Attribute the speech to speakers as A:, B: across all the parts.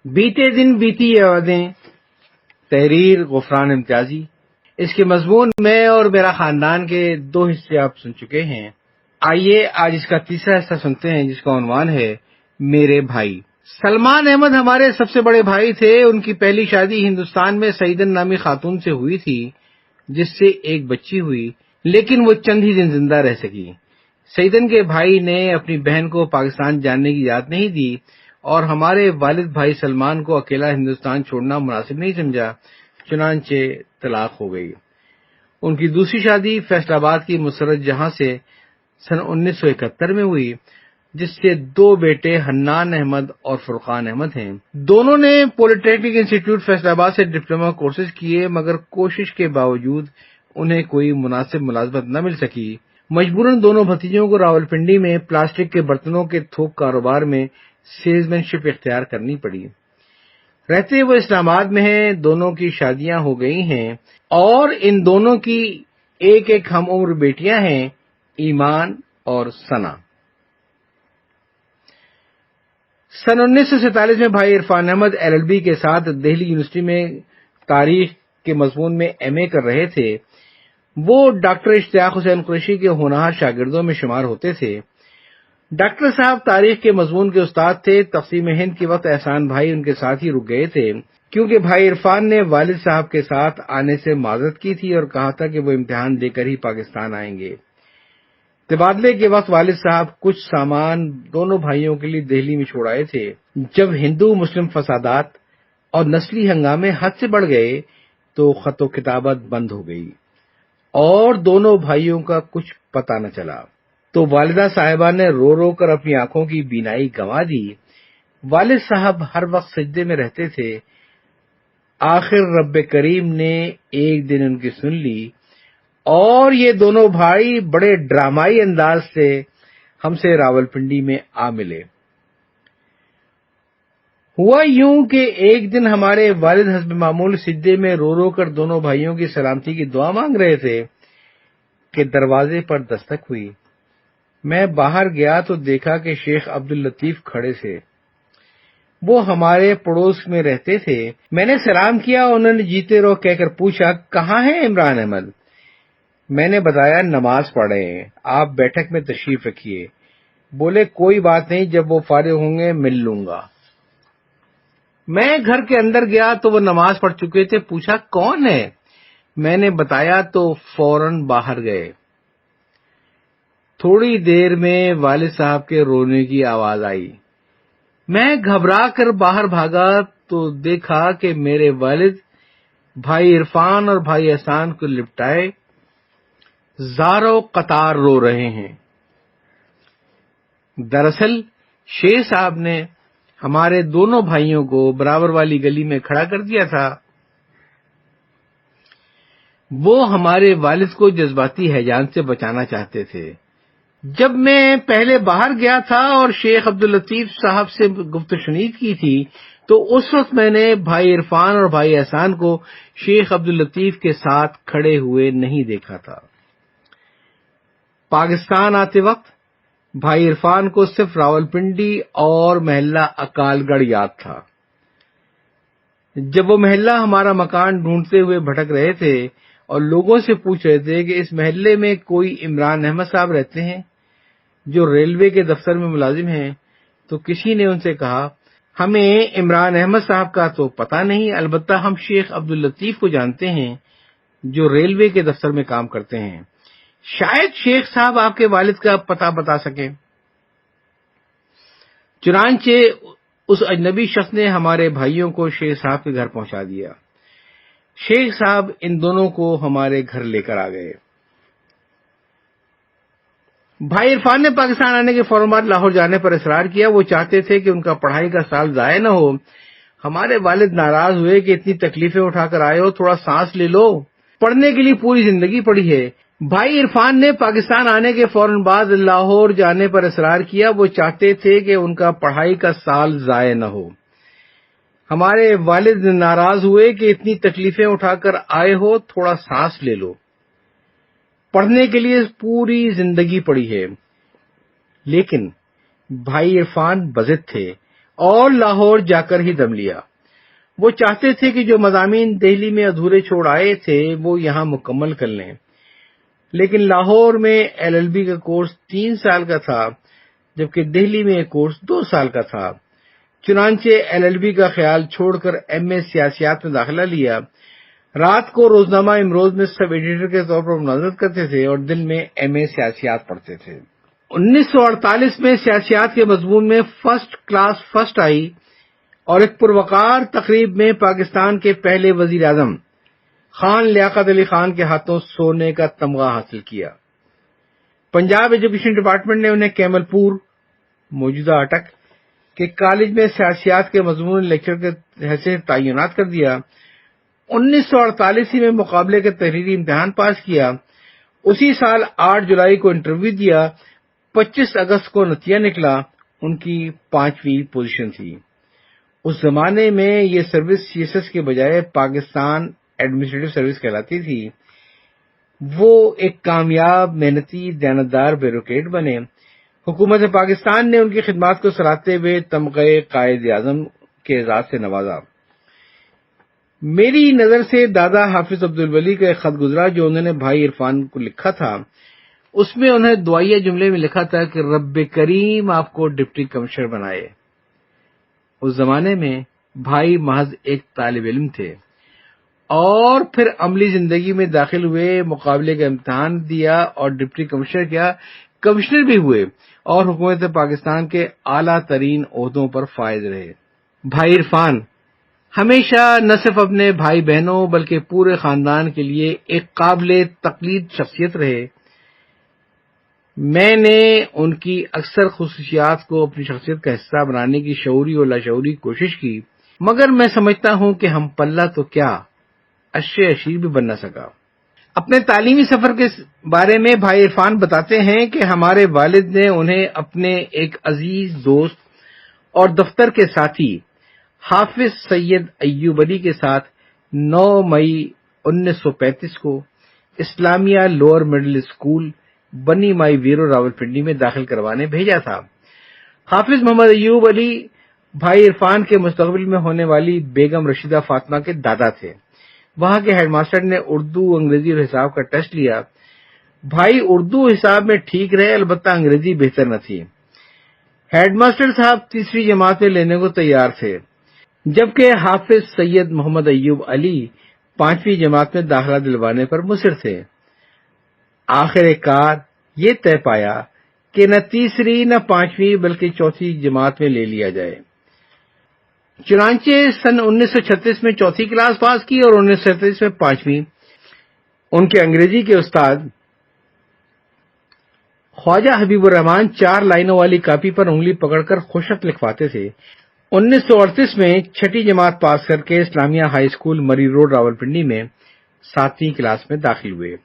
A: بیتے دن بیتی یادیں، تحریر غفران امتیازی۔ اس کے مضمون میں اور میرا خاندان کے 2 حصے آپ سن چکے ہیں۔ آئیے آج اس کا تیسرا حصہ سنتے ہیں، جس کا عنوان ہے میرے بھائی۔ سلمان احمد ہمارے سب سے بڑے بھائی تھے۔ ان کی پہلی شادی ہندوستان میں سعیدن نامی خاتون سے ہوئی تھی، جس سے ایک بچی ہوئی، لیکن وہ چند ہی دن زندہ رہ سکی۔ سعیدن کے بھائی نے اپنی بہن کو پاکستان جانے کی اجازت نہیں دی اور ہمارے والد بھائی سلمان کو اکیلا ہندوستان چھوڑنا مناسب نہیں سمجھا، چنانچہ طلاق ہو گئی۔ ان کی دوسری شادی فیصل آباد کی مسرت جہاں سے سن 1971 میں ہوئی، جس سے 2 بیٹے حنان احمد اور فرقان احمد ہیں۔ دونوں نے پولی ٹیکنک انسٹی ٹیوٹ فیصل آباد سے ڈپلومہ کورسز کیے، مگر کوشش کے باوجود انہیں کوئی مناسب ملازمت نہ مل سکی۔ مجبوراً دونوں بھتیجوں کو راولپنڈی میں پلاسٹک کے برتنوں کے تھوک کاروبار میں سیلزمین شپ اختیار کرنی پڑی۔ رہتے وہ اسلام آباد میں ہیں، دونوں کی شادیاں ہو گئی ہیں اور ان دونوں کی ایک ہم عمر بیٹیاں ہیں، ایمان اور ثنا۔ سن 1947 میں بھائی عرفان احمد LLB کے ساتھ دہلی یونیورسٹی میں تاریخ کے مضمون میں MA کر رہے تھے۔ وہ ڈاکٹر اشتیاق حسین قریشی کے ہونہار شاگردوں میں شمار ہوتے تھے۔ ڈاکٹر صاحب تاریخ کے مضمون کے استاد تھے۔ تقسیم ہند کے وقت احسان بھائی ان کے ساتھ ہی رک گئے تھے، کیونکہ بھائی عرفان نے والد صاحب کے ساتھ آنے سے معذرت کی تھی اور کہا تھا کہ وہ امتحان دے کر ہی پاکستان آئیں گے۔ تبادلے کے وقت والد صاحب کچھ سامان دونوں بھائیوں کے لیے دہلی میں چھوڑ آئے تھے۔ جب ہندو مسلم فسادات اور نسلی ہنگامے حد سے بڑھ گئے تو خط و کتابت بند ہو گئی اور دونوں بھائیوں کا کچھ پتہ نہ چلا۔ تو والدہ صاحبہ نے رو رو کر اپنی آنکھوں کی بینائی گنوا دی۔ والد صاحب ہر وقت سجدے میں رہتے تھے۔ آخر رب کریم نے ایک دن ان کی سن لی اور یہ دونوں بھائی بڑے ڈرامائی انداز سے ہم سے راولپنڈی میں آ ملے۔ ہوا یوں کہ ایک دن ہمارے والد حسب معمول سجدے میں رو رو کر دونوں بھائیوں کی سلامتی کی دعا مانگ رہے تھے کہ دروازے پر دستک ہوئی۔ میں باہر گیا تو دیکھا کہ شیخ عبداللطیف کھڑے تھے۔ وہ ہمارے پڑوس میں رہتے تھے۔ میں نے سلام کیا، انہوں نے جیتے رہو کہہ کر پوچھا کہاں ہے عمران احمد؟ میں نے بتایا نماز پڑھ رہے ہیں، آپ بیٹھک میں تشریف رکھیے۔ بولے کوئی بات نہیں، جب وہ فارغ ہوں گے مل لوں گا۔ میں گھر کے اندر گیا تو وہ نماز پڑھ چکے تھے۔ پوچھا کون ہے؟ میں نے بتایا تو فوراً باہر گئے۔ تھوڑی دیر میں والد صاحب کے رونے کی آواز آئی۔ میں گھبرا کر باہر بھاگا تو دیکھا کہ میرے والد بھائی عرفان اور بھائی احسان کو لپٹائے زاروں قطار رو رہے ہیں۔ دراصل شیخ صاحب نے ہمارے دونوں بھائیوں کو برابر والی گلی میں کھڑا کر دیا تھا۔ وہ ہمارے والد کو جذباتی ہیجان سے بچانا چاہتے تھے۔ جب میں پہلے باہر گیا تھا اور شیخ عبداللطیف صاحب سے گفت و شنید کی تھی تو اس وقت میں نے بھائی عرفان اور بھائی احسان کو شیخ عبداللطیف کے ساتھ کھڑے ہوئے نہیں دیکھا تھا۔ پاکستان آتے وقت بھائی عرفان کو صرف راولپنڈی اور محلہ اکال گڑھ یاد تھا۔ جب وہ محلہ ہمارا مکان ڈھونڈتے ہوئے بھٹک رہے تھے اور لوگوں سے پوچھ رہے تھے کہ اس محلے میں کوئی عمران احمد صاحب رہتے ہیں جو ریلوے کے دفتر میں ملازم ہیں، تو کسی نے ان سے کہا ہمیں عمران احمد صاحب کا تو پتہ نہیں، البتہ ہم شیخ عبداللطیف کو جانتے ہیں جو ریلوے کے دفتر میں کام کرتے ہیں، شاید شیخ صاحب آپ کے والد کا پتہ بتا سکیں۔ چنانچہ اس اجنبی شخص نے ہمارے بھائیوں کو شیخ صاحب کے گھر پہنچا دیا۔ شیخ صاحب ان دونوں کو ہمارے گھر لے کر آ گئے۔ بھائی عرفان نے پاکستان آنے کے فوراً بعد لاہور جانے پر اصرار کیا۔ وہ چاہتے تھے کہ ان کا پڑھائی کا سال ضائع نہ ہو۔ ہمارے والد ناراض ہوئے کہ اتنی تکلیفیں اٹھا کر آئے ہو، تھوڑا سانس لے لو، پڑھنے کے لیے پوری زندگی پڑھی ہے۔ بھائی عرفان نے پاکستان آنے کے فوراً بعد لاہور جانے پر اصرار کیا۔ وہ چاہتے تھے کہ ان کا پڑھائی کا سال ضائع نہ ہو۔ ہمارے والد ناراض ہوئے کہ اتنی تکلیفیں اٹھا کر آئے ہو، تھوڑا سانس لے لو، پڑھنے کے لیے پوری زندگی پڑھی ہے۔ لیکن بھائی عرفان بضد تھے اور لاہور جا کر ہی دم لیا۔ وہ چاہتے تھے کہ جو مضامین دہلی میں ادھورے چھوڑ آئے تھے وہ یہاں مکمل کر لیں، لیکن لاہور میں LLB کا کورس 3 سال کا تھا جبکہ دہلی میں یہ کورس 2 سال کا تھا۔ چنانچہ LLB کا خیال چھوڑ کر MA سیاسیات میں داخلہ لیا۔ رات کو روزنامہ امروز میں سب ایڈیٹر کے طور پر مناظرت کرتے تھے اور دن میں MA سیاسیات پڑھتے تھے۔ 1948 میں سیاسیات کے مضمون میں فرسٹ کلاس فرسٹ آئی اور ایک پروقار تقریب میں پاکستان کے پہلے وزیر اعظم خان لیاقت علی خان کے ہاتھوں سونے کا تمغہ حاصل کیا۔ پنجاب ایجوکیشن ڈپارٹمنٹ نے انہیں کیمل پور موجودہ اٹک کے کالج میں سیاسیات کے مضمون لیکچر کے حیثیت تعینات کر دیا۔ 1948 میں مقابلے کے تحریری امتحان پاس کیا۔ اسی سال 8 جولائی کو انٹرویو دیا۔ 25 اگست کو نتیجہ نکلا۔ ان کی 5ویں پوزیشن تھی۔ اس زمانے میں یہ سروس CSS کے بجائے پاکستان ایڈمنسٹریٹو سروس کہلاتی تھی۔ وہ ایک کامیاب، محنتی، دیانتدار بیوروکریٹ بنے۔ حکومت پاکستان نے ان کی خدمات کو سراہتے ہوئے تمغہ قائد اعظم کے اعزاز سے نوازا۔ میری نظر سے دادا حافظ عبدالولی کا ایک خط گزرا جو انہوں نے بھائی عرفان کو لکھا تھا۔ اس میں انہیں دعائیہ جملے میں لکھا تھا کہ رب کریم آپ کو ڈپٹی کمشنر بنائے۔ اس زمانے میں بھائی محض ایک طالب علم تھے اور پھر عملی زندگی میں داخل ہوئے، مقابلے کا امتحان دیا اور ڈپٹی کمشنر کیا، کمشنر بھی ہوئے اور حکومت پاکستان کے اعلیٰ ترین عہدوں پر فائز رہے۔ بھائی عرفان ہمیشہ نہ صرف اپنے بھائی بہنوں بلکہ پورے خاندان کے لیے ایک قابل تقلید شخصیت رہے۔ میں نے ان کی اکثر خصوصیات کو اپنی شخصیت کا حصہ بنانے کی شعوری اور لاشعوری کوشش کی، مگر میں سمجھتا ہوں کہ ہم پلہ تو کیا، عشیر بھی بن نہ سکا۔ اپنے تعلیمی سفر کے بارے میں بھائی عرفان بتاتے ہیں کہ ہمارے والد نے انہیں اپنے ایک عزیز دوست اور دفتر کے ساتھی حافظ سید ایوب علی کے ساتھ 9 مئی 1935 کو اسلامیہ لوور مڈل اسکول بنی مائی ویرو راولپنڈی میں داخل کروانے بھیجا تھا۔ حافظ محمد ایوب علی بھائی عرفان کے مستقبل میں ہونے والی بیگم رشیدہ فاطمہ کے دادا تھے۔ وہاں کے ہیڈ ماسٹر نے اردو، انگریزی اور حساب کا ٹیسٹ لیا۔ بھائی اردو حساب میں ٹھیک رہے، البتہ انگریزی بہتر نہ تھی۔ ہیڈ ماسٹر صاحب تیسری جماعت میں لینے کو تیار تھے، جبکہ حافظ سید محمد ایوب علی 5ویں جماعت میں داخلہ دلوانے پر مصر تھے۔ آخر کار یہ طے پایا کہ نہ تیسری نہ 5ویں بلکہ 4تھی جماعت میں لے لیا جائے۔ چنانچہ سن 1936 میں 4تھی کلاس پاس کی اور 1937 میں 5ویں۔ ان کے انگریزی کے استاد خواجہ حبیب الرحمان 4 لائنوں والی کاپی پر انگلی پکڑ کر خوشخط لکھواتے تھے۔ 1938 میں 6ٹھی جماعت پاس کر کے اسلامیہ ہائی اسکول مری روڈ راولپنڈی میں 7ویں کلاس میں داخل ہوئے۔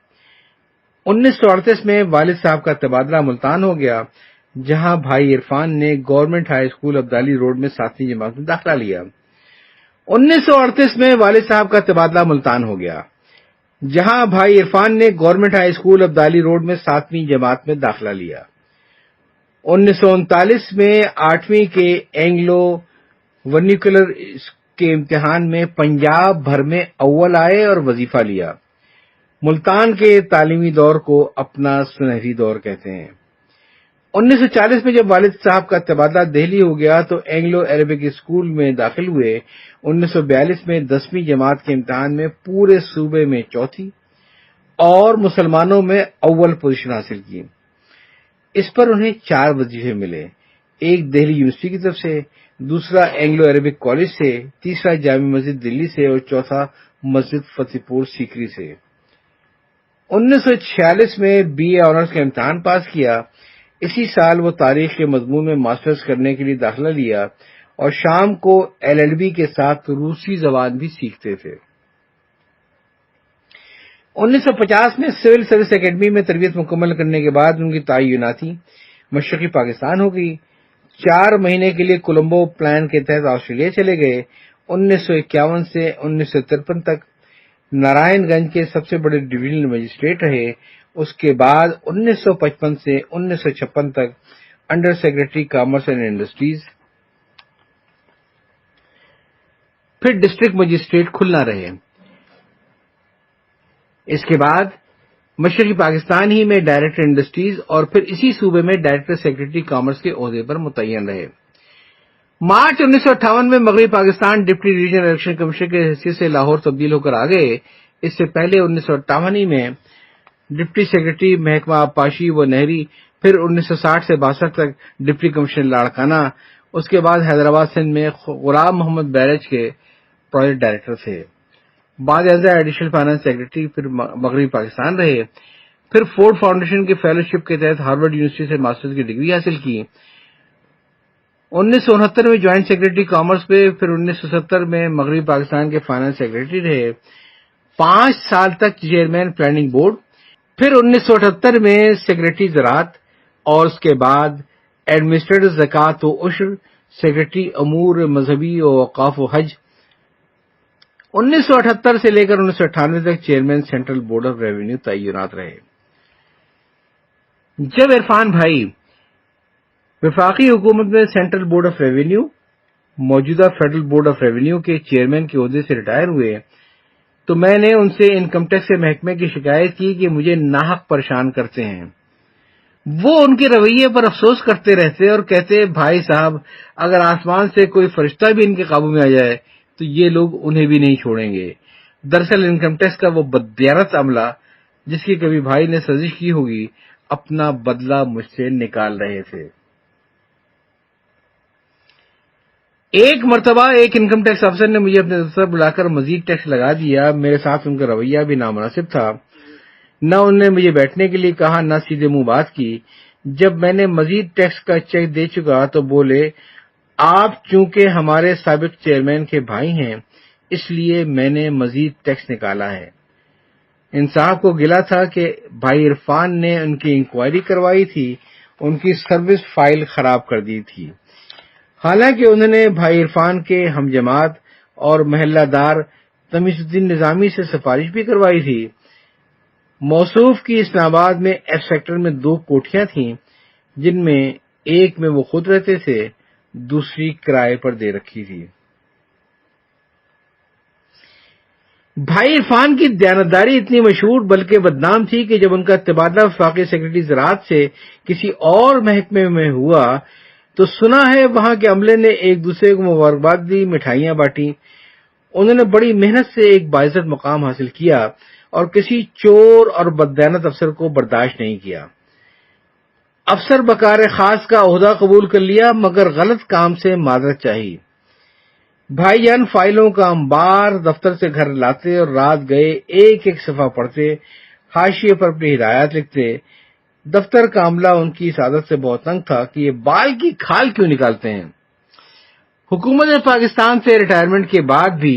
A: 1938 میں والد صاحب کا تبادلہ ملتان ہو گیا، جہاں بھائی عرفان نے government high school Abdali road میں 7ویں جماعت میں داخلہ لیا۔ 1938 میں والد صاحب کا تبادلہ ملتان ہو گیا، جہاں بھائی عرفان نے government high school Abdali road میں 7ویں جماعت میں داخلہ لیا۔ 1939 میں 8ویں کے اینگلو ورنیکولر کے امتحان میں پنجاب بھر میں اول آئے اور وظیفہ لیا۔ ملتان کے تعلیمی دور کو اپنا سنہری دور کہتے ہیں۔ 1940 میں جب والد صاحب کا تبادلہ دہلی ہو گیا تو اینگلو عربک اسکول میں داخل ہوئے۔ 1942 میں 10ویں جماعت کے امتحان میں پورے صوبے میں 4تھی اور مسلمانوں میں اول پوزیشن حاصل کی۔ اس پر انہیں 4 وظیفے ملے، ایک دہلی یونیورسٹی کی طرف سے، دوسرا اینگلو عربک کالج سے، تیسرا جامع مسجد دلی سے اور چوتھا مسجد فتح پور سیکری سے۔ 1946 میں BA آنرز کا امتحان پاس کیا۔ اسی سال وہ تاریخ کے مضمون میں ماسٹرز کرنے کے لیے داخلہ لیا اور شام کو LLB کے ساتھ روسی زبان بھی سیکھتے تھے۔ 1950 میں سول سروس اکیڈمی میں تربیت مکمل کرنے کے بعد ان کی تعیناتی مشرقی پاکستان ہو گئی۔ 4 مہینے کے لیے کولمبو پلان کے تحت آسٹریلیا چلے گئے۔ 1951 سے 1953 تک نارائن گنج کے سب سے بڑے ڈویژنل مجسٹریٹ رہے۔ اس کے بعد 1955 سے 1956 تک under secretary commerce and industries پھر ڈسٹرکٹ مجسٹریٹ کھلنا رہے۔ اس کے بعد مشرقی پاکستان ہی میں ڈائریکٹر انڈسٹریز اور پھر اسی صوبے میں ڈائریکٹر سیکرٹری کامرس کے عہدے پر متعین رہے۔ مارچ 1958 میں مغربی Pakistan deputy regional election commissioner کی حیثیت سے لاہور تبدیل ہو کر آ گئے۔ اس سے پہلے 1958 میں ڈپٹی سیکرٹری محکمہ آبپاشی و نہری، پھر 1960 سے 62 تک ڈپٹی کمشنر لاڑکانہ، اس کے بعد حیدرآباد سندھ میں غلام محمد بیرج کے پروجیکٹ ڈائریکٹر تھے۔ بعد ازاں ایڈیشنل فائنانس سیکرٹری پھر مغربی پاکستان رہے۔ پھر فورڈ فاؤنڈیشن کی فیلوشپ کے تحت ہارورڈ یونیورسٹی سے ماسٹرز کی ڈگری حاصل کی۔ 1969 میں جوائنٹ سیکرٹری کامرس پہ، پھر 1970 میں مغربی پاکستان کے فائنانس سیکرٹری رہے، 5 سال تک چیئرمین پلاننگ بورڈ، پھر 1978 میں سیکرٹری زراعت اور اس کے بعد ایڈمنسٹریٹر زکوٰۃ و عشر، سیکرٹری امور مذہبی و اوقاف و حج۔ 1978 سے لے کر 1998 تک chairman central board of revenue تعینات رہے۔ جب عرفان بھائی وفاقی حکومت میں سینٹرل بورڈ آف ریونیو، موجودہ فیڈرل بورڈ آف ریونیو کے چیئرمین کے عہدے سے ریٹائر ہوئے تو میں نے ان سے انکم ٹیکس کے محکمے کی شکایت کی کہ مجھے ناحق پریشان کرتے ہیں۔ وہ ان کے رویے پر افسوس کرتے رہتے اور کہتے، بھائی صاحب اگر آسمان سے کوئی فرشتہ بھی ان کے قابو میں آ جائے تو یہ لوگ انہیں بھی نہیں چھوڑیں گے۔ دراصل انکم ٹیکس کا وہ بددیانت عملہ جس کی کبھی بھائی نے سازش کی ہوگی، اپنا بدلہ مجھ سے نکال رہے تھے۔ ایک مرتبہ ایک انکم ٹیکس افسر نے مجھے اپنے دفتر بلا کر مزید ٹیکس لگا دیا۔ میرے ساتھ ان کا رویہ بھی نامناسب تھا، نہ انہوں نے مجھے بیٹھنے کے لیے کہا، نہ سیدھے منہ بات کی۔ جب میں نے مزید ٹیکس کا چیک دے چکا تو بولے، آپ چونکہ ہمارے سابق چیئرمین کے بھائی ہیں اس لیے میں نے مزید ٹیکس نکالا ہے۔ ان صاحب کو گلہ تھا کہ بھائی عرفان نے ان کی انکوائری کروائی تھی، ان کی سروس فائل خراب کر دی تھی۔ حالانکہ انہوں نے بھائی عرفان کے ہم جماعت اور محلہ دار تمیز الدین نظامی سے سفارش بھی کروائی تھی۔ موصوف کی اسلام آباد میں ایف سیکٹر میں 2 کوٹھیاں تھیں، جن میں ایک میں وہ خود رہتے تھے، دوسری کرائے پر دے رکھی تھی۔ بھائی عرفان کی دیانتداری اتنی مشہور بلکہ بدنام تھی کہ جب ان کا تبادلہ وفاقی سیکرٹری زراعت سے کسی اور محکمے میں ہوا تو سنا ہے وہاں کے عملے نے ایک دوسرے کو مبارکباد دی، مٹھائیاں بانٹی۔ انہوں نے بڑی محنت سے ایک باعزت مقام حاصل کیا اور کسی چور اور بددیانت افسر کو برداشت نہیں کیا۔ افسر بکار خاص کا عہدہ قبول کر لیا مگر غلط کام سے معذرت چاہی۔ بھائی جان فائلوں کا انبار دفتر سے گھر لاتے اور رات گئے ایک ایک صفحہ پڑھتے، حاشیے پر اپنی ہدایات لکھتے۔ دفتر کا عملہ ان کی اس عادت سے بہت تنگ تھا کہ یہ بال کی کھال کیوں نکالتے ہیں۔ حکومت پاکستان سے ریٹائرمنٹ کے بعد بھی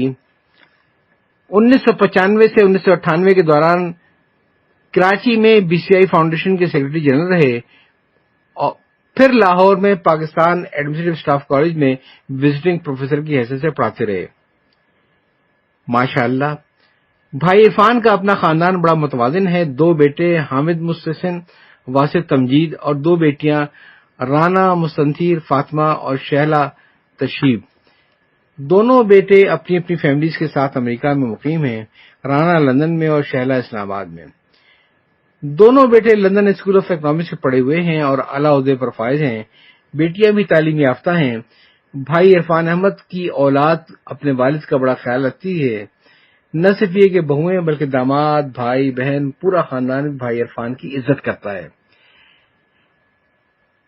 A: 1995 سے 1998 کے دوران کراچی میں بی سی آئی فاؤنڈیشن کے سیکرٹری جنرل رہے اور پھر لاہور میں پاکستان ایڈمنسٹریٹو اسٹاف کالج میں وزٹنگ پروفیسر کی حیثیت سے پڑھاتے رہے۔ ماشاءاللہ بھائی عرفان کا اپنا خاندان بڑا متوازن ہے۔ 2 بیٹے حامد مستحسن، واسف تمجید اور 2 بیٹیاں رانا مستنصیر فاطمہ اور شہلا تشریف۔ دونوں بیٹے اپنی اپنی فیملیز کے ساتھ امریکہ میں مقیم ہیں، رانا لندن میں اور شہلا اسلام آباد میں۔ دونوں بیٹے لندن اسکول آف اکنامکس سے پڑھے ہوئے ہیں اور اعلیٰ عہدے پر فائز ہیں۔ بیٹیاں بھی تعلیم یافتہ ہیں۔ بھائی عرفان احمد کی اولاد اپنے والد کا بڑا خیال رکھتی ہے۔ نہ صرف یہ کہ بہویں بلکہ داماد، بھائی بہن، پورا خاندان بھائی عرفان کی عزت کرتا ہے۔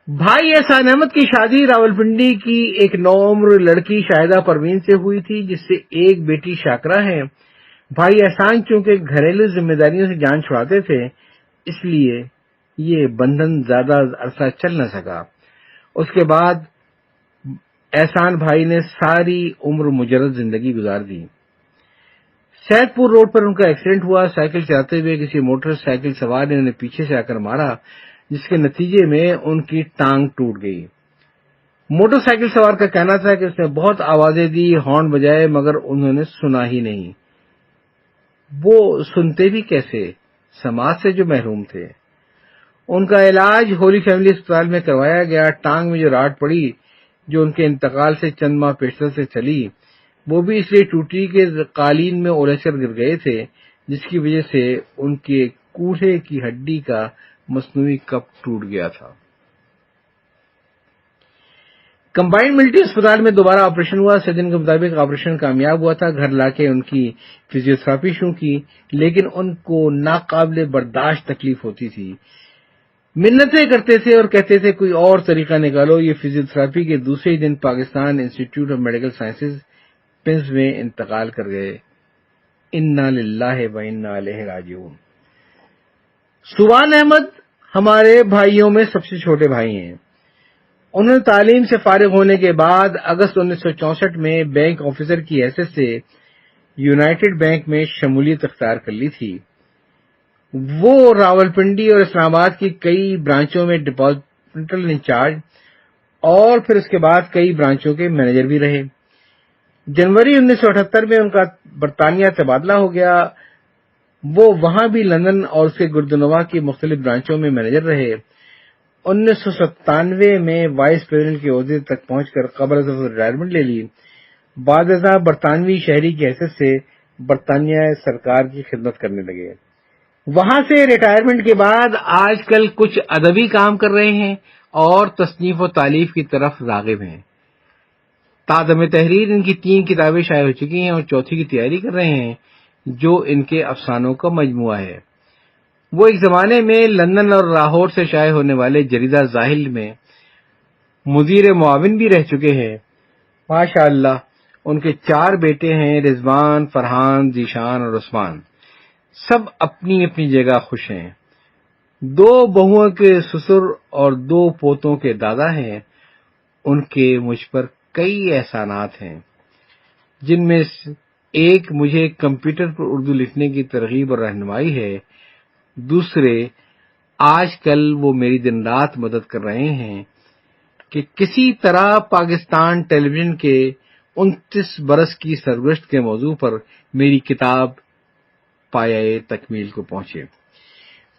A: بھائی احسان احمد کی شادی راولپنڈی کی ایک نوعمر لڑکی شاہدہ پروین سے ہوئی تھی جس سے ایک بیٹی شاکرہ ہے۔ بھائی احسان چونکہ گھریلو ذمہ داریوں سے جان چھڑاتے تھے اس لیے یہ بندھن زیادہ عرصہ چل نہ سکا۔ اس کے بعد احسان بھائی نے ساری عمر مجرد زندگی گزار دی۔ سید پور روڈ پر ان کا ایکسیڈنٹ ہوا۔ سائیکل چلاتے ہوئے کسی موٹر سائیکل سوار نے انہیں پیچھے سے آ کر مارا جس کے نتیجے میں ان کی ٹانگ ٹوٹ گئی۔ موٹر سائیکل سوار کا کہنا تھا کہ اس نے بہت آوازیں دی، ہارن بجائے مگر انہوں نے سنا ہی نہیں۔ وہ سنتے بھی کیسے، سماعت سے جو محروم تھے۔ ان کا علاج ہولی فیملی اسپتال میں کروایا گیا۔ ٹانگ میں جو راڈ پڑی جو ان کے انتقال سے چند ماہ پیشتر سے چلی، وہ بھی اس لیے ٹوٹی کہ قالین میں اوریچر گر گئے تھے، جس کی وجہ سے ان کے کوڑھے کی ہڈی کا مصنوعی کپ ٹوٹ گیا تھا۔ کمبائنڈ ملٹری اسپتال میں دوبارہ آپریشن ہوا۔ سرجن کے مطابق آپریشن کامیاب ہوا تھا۔ گھر لا کے ان کی فزیوتھراپی شروع کی، لیکن ان کو ناقابل برداشت تکلیف ہوتی تھی۔ منتیں کرتے تھے اور کہتے تھے کوئی اور طریقہ نکالو۔ یہ فزیوتھراپی کے دوسرے دن پاکستان انسٹی ٹیوٹ آف میڈیکل سائنسز پنز میں انتقال کر گئے۔ انا للہ و انا الیہ راجعون۔ سبحان احمد ہمارے بھائیوں میں سب سے چھوٹے بھائی ہیں۔ انہوں نے تعلیم سے فارغ ہونے کے بعد اگست 1964 میں بینک آفیسر کی حیثیت سے یونائیٹڈ بینک میں شمولیت اختیار کر لی تھی۔ وہ راولپنڈی اور اسلام آباد کی کئی برانچوں میں ڈپازیٹل انچارج اور پھر اس کے بعد کئی برانچوں کے مینیجر بھی رہے۔ جنوری 1978 میں ان کا برطانیہ تبادلہ ہو گیا۔ وہ وہاں بھی لندن اور اس کے گردنواں کی مختلف برانچوں میں مینیجر رہے۔ 1997 میں وائس پریزیڈنٹ کے عہدے تک پہنچ کر قبل از ریٹائرمنٹ لے لی۔ بعد ازاں برطانوی شہری کی حیثیت سے برطانیہ سرکار کی خدمت کرنے لگے۔ وہاں سے ریٹائرمنٹ کے بعد آج کل کچھ ادبی کام کر رہے ہیں اور تصنیف و تالیف کی طرف راغب ہیں۔ تادم تحریر ان کی 3 کتابیں شائع ہو چکی ہیں اور چوتھی کی تیاری کر رہے ہیں، جو ان کے افسانوں کا مجموعہ ہے۔ وہ ایک زمانے میں لندن اور لاہور سے شائع ہونے والے جریدہ زاحل میں مدیر معاون بھی رہ چکے ہیں۔ ماشاء اللہ ان کے 4 بیٹے ہیں، رضوان، فرحان، ذیشان اور عثمان۔ سب اپنی اپنی جگہ خوش ہیں۔ 2 بہوؤں کے سسر اور 2 پوتوں کے دادا ہیں۔ ان کے مجھ پر کئی احسانات ہیں، جن میں ایک مجھے کمپیوٹر پر اردو لکھنے کی ترغیب اور رہنمائی ہے۔ دوسرے آج کل وہ میری دن رات مدد کر رہے ہیں کہ کسی طرح پاکستان ٹیلی ویژن کے 29 برس کی سرگزشت کے موضوع پر میری کتاب پایۂ تکمیل کو پہنچے۔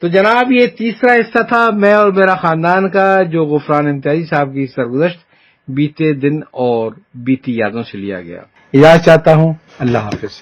A: تو جناب یہ تیسرا حصہ تھا میں اور میرا خاندان کا، جو غفران امتیازی صاحب کی سرگزشت، بیتے دن اور بیتی یادوں سے لیا گیا۔ اجازت چاہتا ہوں، اللہ حافظ۔